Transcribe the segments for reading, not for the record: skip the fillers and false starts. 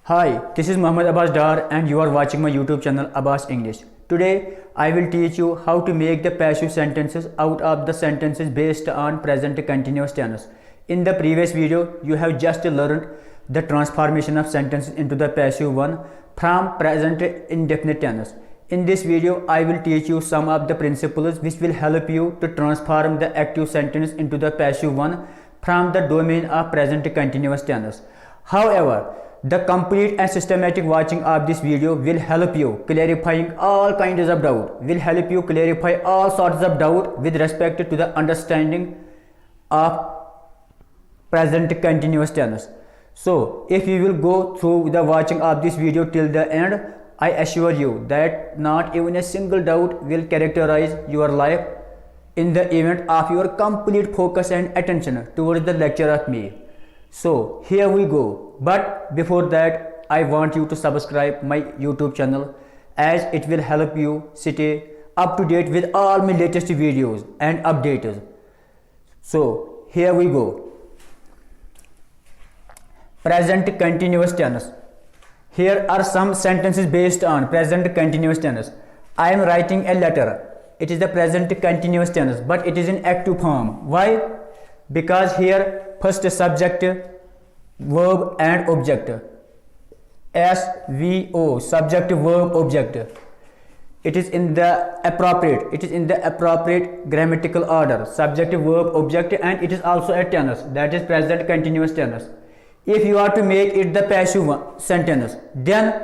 Hi, this is Mohd Abass Dar and you are watching my YouTube channel Abass English. Today, I will teach you how to make the passive sentences out of the sentences based on present continuous tense. In the previous video, you have just learned the transformation of sentences into the passive one from present indefinite tense. In this video, I will teach you some of the principles which will help you to transform the active sentence into the passive one from the domain of present continuous tense. However, the complete and systematic watching of this video will help you clarifying all kinds of doubt, will help you clarify all sorts of doubt with respect to the understanding of present continuous tense. So, if you will go through the watching of this video till the end, I assure you that not even a single doubt will characterize your life in the event of your complete focus and attention towards the lecture of me. So here we go, but before that I want you to subscribe my YouTube channel as it will help you stay up to date with all my latest videos and updates. So here we go. Present continuous tense. Here are some sentences based on present continuous tense. I am writing a letter. It is the present continuous tense, but it is in active form. Why? Because here first subject, verb and object. SVO, subject, verb, object. It is in the appropriate grammatical order. Subject, verb, object, and it is also a tense, that is present continuous tense. If you are to make it the passive sentence, then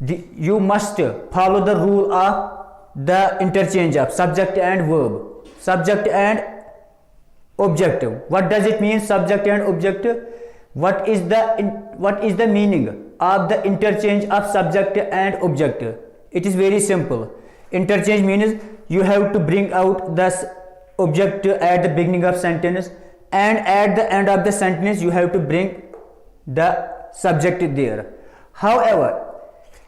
you must follow the rule of the interchange of subject and verb. Subject and object. What does it mean, subject and object? What is the meaning of the interchange of subject and object? It is very simple. Interchange means you have to bring out the object at the beginning of sentence, and at the end of the sentence you have to bring the subject there. However,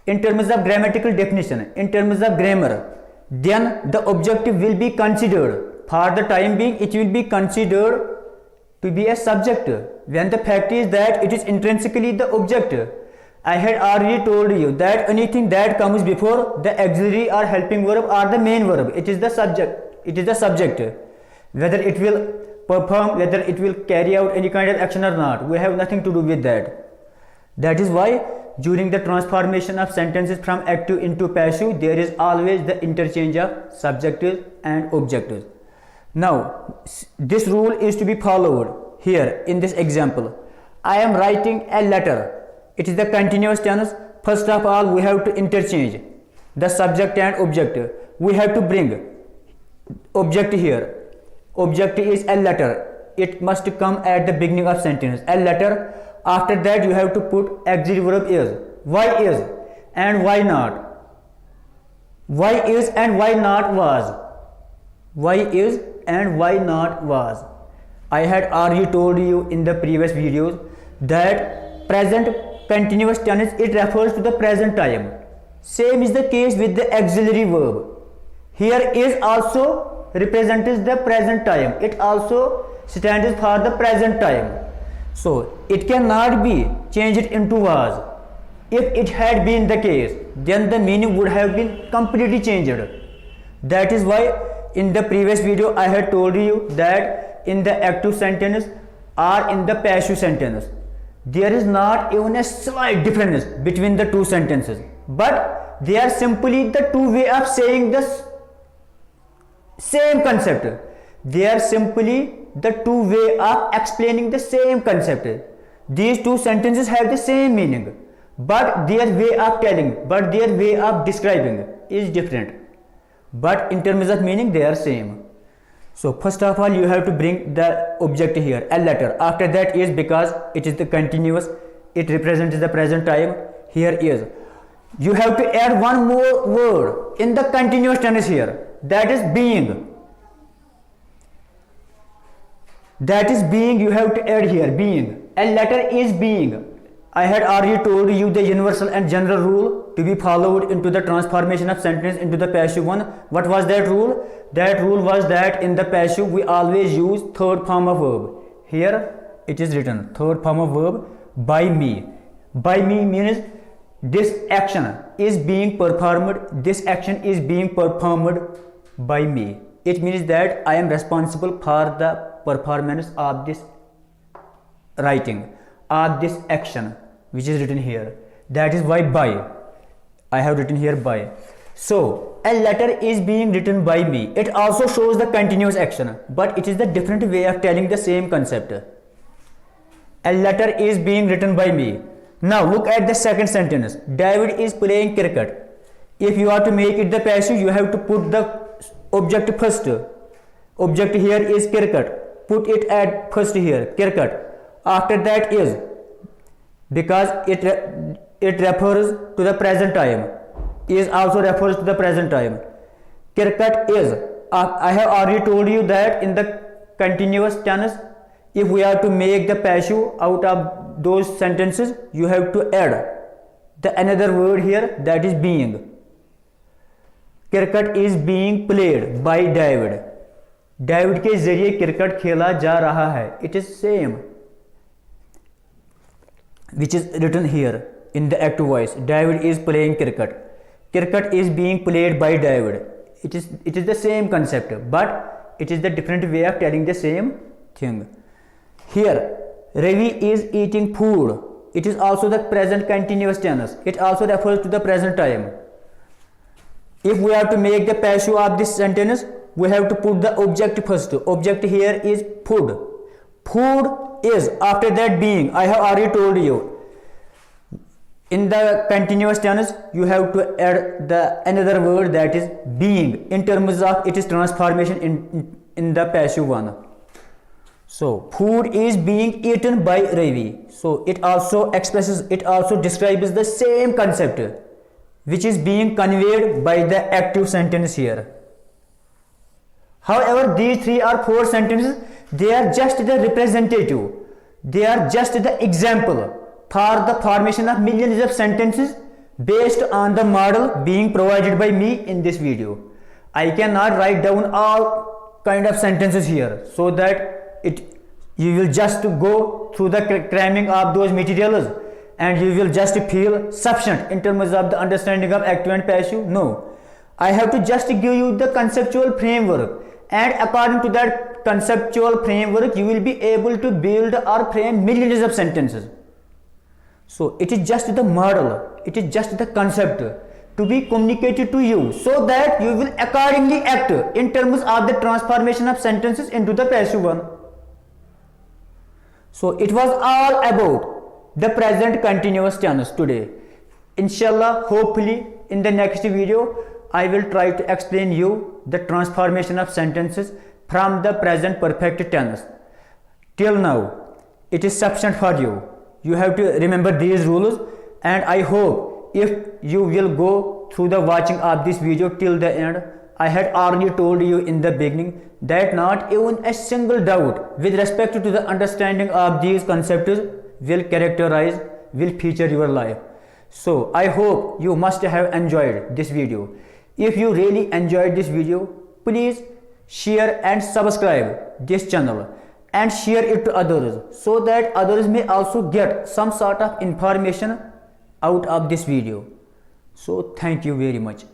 in terms of grammatical definition, in terms of grammar, then the objective will be considered. For the time being, it will be considered to be a subject, when the fact is that it is intrinsically the object. I had already told you that anything that comes before the auxiliary or helping verb or the main verb, it is the subject. It is the subject. Whether it will perform, whether it will carry out any kind of action or not, we have nothing to do with that. That is why during the transformation of sentences from active into passive, there is always the interchange of subjective and objective. Now, this rule is to be followed here in this example. I am writing a letter. It is the continuous tense. First of all, we have to interchange the subject and object. We have to bring object here. Object is a letter. It must come at the beginning of sentence. A letter. After that, you have to put auxiliary verb is. Why is and why not? Why is and why not was. Why is and why not was. I had already told you in the previous videos that present continuous tense, it refers to the present time. Same is the case with the auxiliary verb. Here is also represents the present time. It also stands for the present time. So it cannot be changed into was. If it had been the case, then the meaning would have been completely changed. That is why in the previous video I had told you that in the active sentence or in the passive sentence, there is not even a slight difference between the two sentences, but they are simply the two ways of saying the same concept. They are simply the two ways of explaining the same concept. These two sentences have the same meaning, but their way of telling, but their way of describing is different. But in terms of meaning, they are same. So first of all, you have to bring the object here, a letter. After that is, because it is the continuous, it represents the present time. Here is. You have to add one more word in the continuous tense here. That is being. That is being, you have to add here, being. A letter is being. I had already told you the universal and general rule to be followed into the transformation of sentence into the passive one. What was that rule? That rule was that in the passive we always use third form of verb. Here it is written third form of verb by me. By me means this action is being performed. This action is being performed by me. It means that I am responsible for the performance of this writing, of this action which is written here. That is why by. I have written here by. So a letter is being written by me. It also shows the continuous action, but it is the different way of telling the same concept. A letter is being written by me. Now look at the second sentence. David is playing cricket. If you are to make it the passive, you have to put the object first. Object here is cricket. Put it at first here, cricket. After that is, because it refers to the present time, is also refers to the present time. Cricket is, I have already told you that in the continuous tense, if we are to make the passive out of those sentences, you have to add the another word here, that is being. Cricket is being played by David. David के जरिए cricket खेला जा रहा है. It is same which is written here in the active voice. David is playing cricket. Cricket is being played by David. It is the same concept, but it is the different way of telling the same thing. Here, Ravi is eating food. It is also the present continuous tense. It also refers to the present time. If we have to make the passive of this sentence, we have to put the object first. Object here is food. Food is, after that being. I have already told you. In the continuous tense, you have to add the another word, that is being, in terms of its transformation in the passive one. So food is being eaten by Ravi. So it also describes the same concept which is being conveyed by the active sentence here. However, these 3 or 4 sentences, they are just the representative. They are just the example for the formation of millions of sentences based on the model being provided by me in this video. I cannot write down all kind of sentences here, so that you will just go through the cramming of those materials and you will just feel sufficient in terms of the understanding of active and passive. No, I have to just give you the conceptual framework, and according to that conceptual framework, you will be able to build or frame millions of sentences. So it is just the model, it is just the concept to be communicated to you, so that you will accordingly act in terms of the transformation of sentences into the passive one. So it was all about the present continuous tense today. Inshallah, hopefully in the next video, I will try to explain you the transformation of sentences from the present perfect tense. Till now, it is sufficient for you. You have to remember these rules, and I hope if you will go through the watching of this video till the end. I had already told you in the beginning that not even a single doubt with respect to the understanding of these concepts will feature your life. So I hope you must have enjoyed this video. If you really enjoyed this video, please share and subscribe this channel and share it to others, so that others may also get some sort of information out of this video. So thank you very much.